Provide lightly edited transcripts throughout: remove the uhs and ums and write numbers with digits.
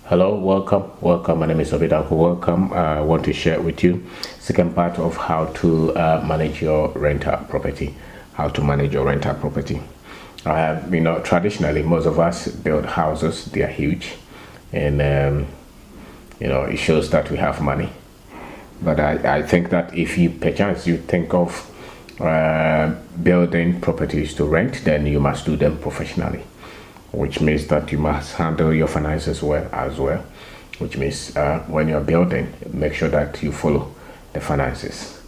Hello, welcome. My name is Obeng Darko. Welcome. I want to share with you second part of how to manage your rental property. How to manage your rental property. Traditionally, most of us build houses. They are huge, and it shows that we have money. But I think that if you perchance you think of building properties to rent, then you must do them professionally, which means that you must handle your finances well, which means when you're building, make sure that you follow the finances,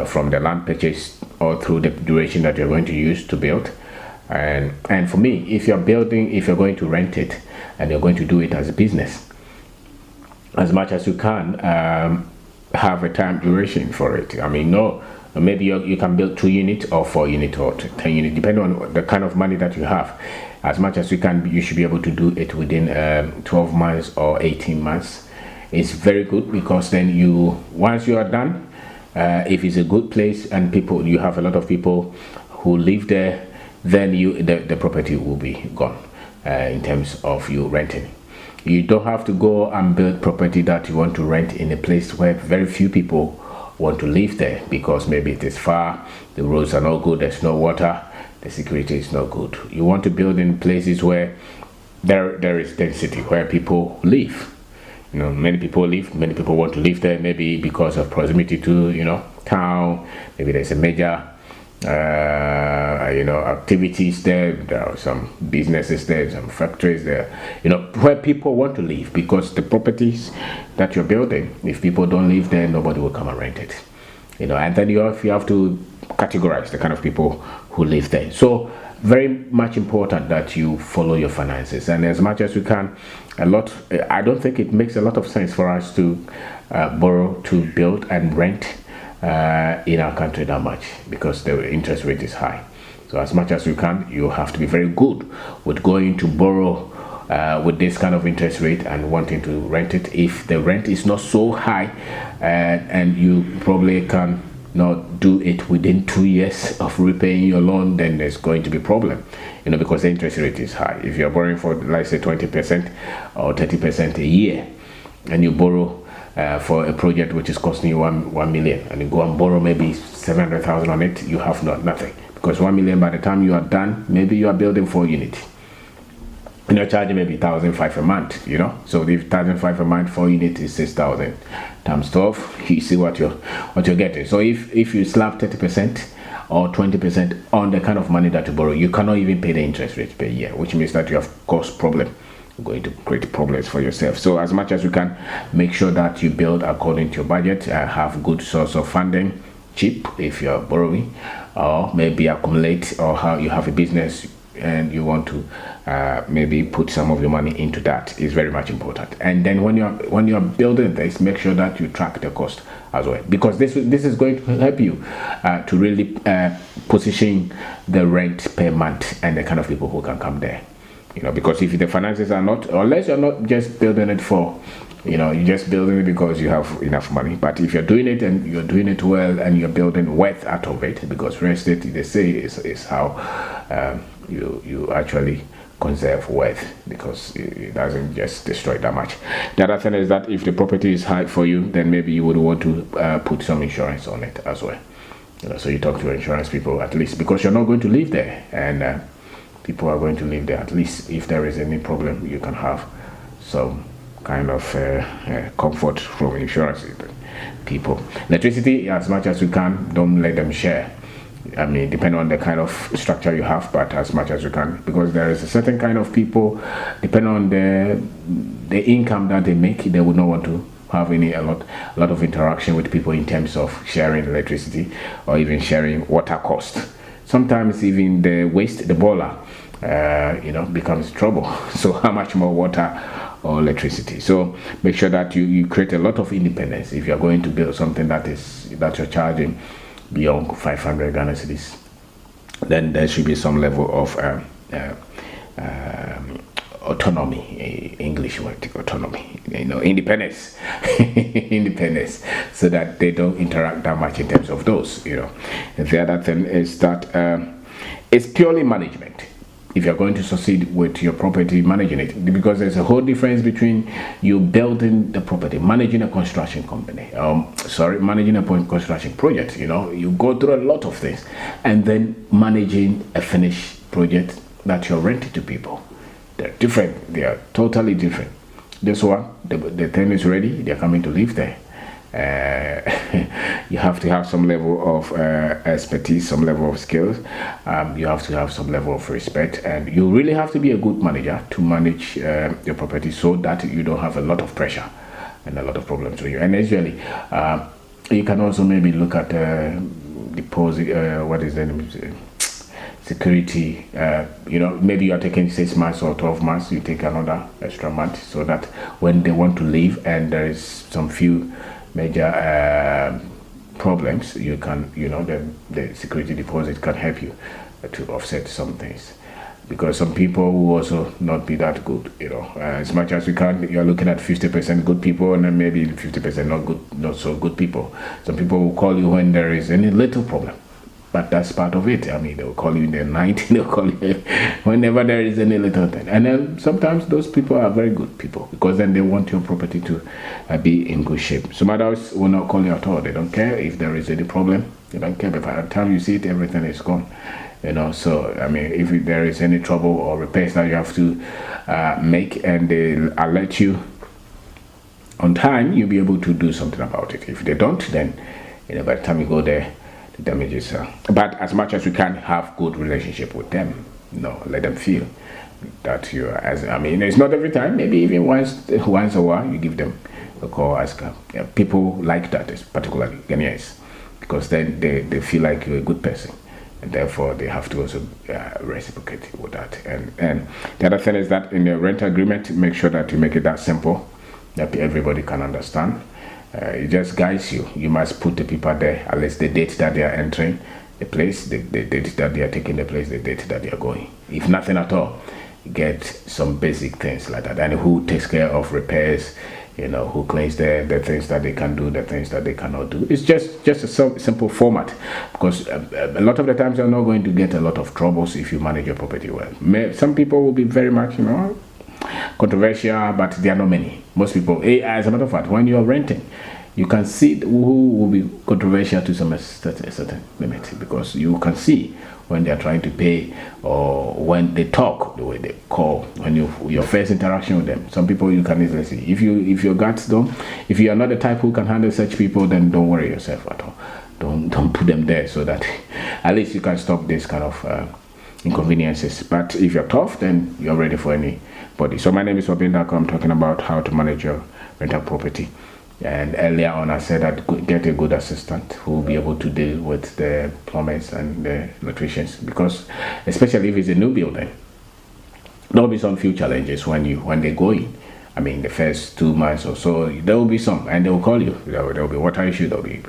from the land purchase or through the duration that you're going to use to build. And for me, if you're going to rent it and you're going to do it as a business, as much as you can, have a time duration for it. I mean, no, maybe you can build 2 units or 4 units or 10 units, depending on the kind of money that you have. As much as you can, you should be able to do it within 12 months or 18 months. It's very good because then once you are done, if it's a good place and you have a lot of people who live there, then the property will be gone in terms of you renting. You don't have to go and build property that you want to rent in a place where very few people want to live there, because maybe it is far, the roads are not good, there's no water, the security is not good. You want to build in places where there is density, where people live. Many people live, many people want to live there, maybe because of proximity to town. Maybe there's a major activities there. There are some businesses there, some factories there, where people want to live, because the properties that you're building, if people don't live there, nobody will come and rent it. And then you have to categorize the kind of people who live there. So very much important that you follow your finances, and as much as you can. I don't think it makes a lot of sense for us to borrow to build and rent in our country that much, because the interest rate is high. So as much as you can, you have to be very good with going to borrow with this kind of interest rate and wanting to rent it. If the rent is not so high, and you probably can not do it within 2 years of repaying your loan, then there's going to be a problem, because the interest rate is high. If you're borrowing for, let's say, 20% or 30% a year, and you borrow for a project which is costing you 1 million, and you go and borrow maybe 700,000 on it, you have nothing, because 1 million, by the time you are done, maybe you are building 4 units, and you're charging maybe 1,500 a month. So if 1,500 a month, 4 units is 6,000 times 12. You see what you're getting. So if you slap 30% or 20% on the kind of money that you borrow, you cannot even pay the interest rate per year, which means that you have caused problem. Going to create problems for yourself. So as much as you can, make sure that you build according to your budget, have good source of funding, cheap if you're borrowing, or maybe accumulate, or how you have a business and you want to maybe put some of your money into that. Is very much important. And then when you're building this, make sure that you track the cost as well, because this is going to help you to really position the rent per month and the kind of people who can come there. Because if the finances are not, unless you're not just building it for, you're just building it because you have enough money. But if you're doing it and you're doing it well and you're building wealth out of it, because real estate, they say, is how you actually conserve wealth, because it doesn't just destroy that much. The other thing is that if the property is high for you, then maybe you would want to put some insurance on it as well. So you talk to insurance people, at least, because you're not going to live there, and people are going to live there. At least if there is any problem, you can have some kind of comfort from insurance people. Electricity, as much as you can, don't let them share. I mean, depending on the kind of structure you have, but as much as you can, because there is a certain kind of people, depending on the income that they make, they would not want to have a lot of interaction with people in terms of sharing electricity or even sharing water cost. Sometimes even the waste, the boiler, becomes trouble. So how much more water or electricity? So make sure that you create a lot of independence. If you're going to build something that you're charging beyond 500 Ghana cedis, then there should be some level of autonomy, English word, autonomy, independence, independence, so that they don't interact that much in terms of those, And the other thing is that it's purely management. if you're going to succeed with your property, managing it, because there's a whole difference between you building the property, managing a construction company, managing a construction project. You know, you go through a lot of things, and then managing a finished project that you're renting to people. They're different. They are totally different. This one, the thing is ready. They're coming to live there. You have to have some level of expertise, some level of skills. You have to have some level of respect, and you really have to be a good manager to manage your property, so that you don't have a lot of pressure and a lot of problems with you. And usually, you can also maybe look at deposit. What is the name? Security. You know, maybe you are taking 6 months or 12 months. You take another extra month, so that when they want to leave and there is some few major problems, you can, you know, the security deposit can help you to offset some things, because some people will also not be that good, you know. As much as we can, you're looking at 50% good people, and then maybe 50% not so good people. Some people will call you when there is any little problem, but that's part of it. I mean, they'll call you in the night, they'll call you whenever there is any little thing. And then sometimes those people are very good people, because then they want your property to be in good shape. Some others will not call you at all. They don't care if there is any problem. They don't care. But by the time you see it, everything is gone. You know, so, I mean, if there is any trouble or repairs that you have to make, and they alert you on time, you'll be able to do something about it. If they don't, then, you know, by the time you go there, the damages. But as much as we can, have good relationship with them. You know, let them feel that you are, as I mean, it's not every time. Maybe even once a while, you give them a call, ask her. Yeah, people like that, particularly Ghanaians, because then they feel like you're a good person, and therefore they have to also reciprocate with that. And the other thing is that in your rental agreement, make sure that you make it that simple that everybody can understand. It just guides you. You must put the people there, at least the date that they are entering the place, the date that they are taking the place, the date that they are going. If nothing at all, get some basic things like that. And who takes care of repairs, you know, who cleans the things that they can do, the things that they cannot do. It's just a simple format, because a lot of the times you're not going to get a lot of troubles if you manage your property well. Some people will be very much, you know, controversial, but there are not many. Most people, as a matter of fact, when you are renting, you can see who will be controversial to some certain limit, because you can see when they are trying to pay, or when they talk, the way they call, when your first interaction with them. Some people you can easily see. If your guards don't, if you are not the type who can handle such people, then don't worry yourself at all. Don't put them there, so that at least you can stop this kind of inconveniences. But if you're tough, then you're ready for anybody. So my name is Kwabena Darko. I'm talking about how to manage your rental property. And earlier on, I said that get a good assistant who will be able to deal with the plumbers and the electricians, because especially if it's a new building, there will be some few challenges when they go in. I mean, the first 2 months or so, there will be some, and they will call you. There will be water issue, there will be,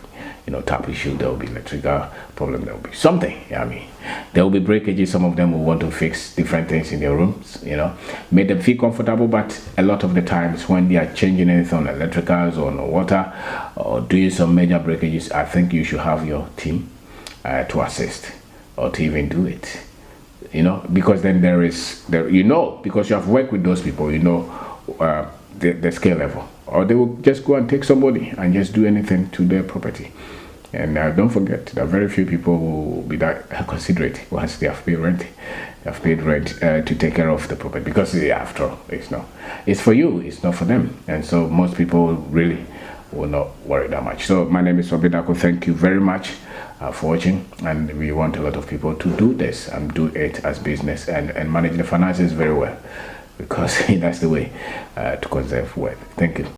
you know, tap issue, there will be electrical problem, there will be something. I mean, there will be breakages. Some of them will want to fix different things in their rooms, you know, make them feel comfortable. But a lot of the times when they are changing anything on electricals or on water, or doing some major breakages, I think you should have your team to assist, or to even do it, you know, because then you know, because you have worked with those people, you know, the scale level. Or they will just go and take somebody and just do anything to their property. And don't forget, there are very few people who will be that considerate once they have paid rent. They have paid rent to take care of the property, because after all, it's for you, it's not for them. And so most people really will not worry that much. So my name is Kwabena Darko. Thank you very much for watching, and we want a lot of people to do this and do it as business, and manage the finances very well, because that's the way to conserve wealth. Thank you.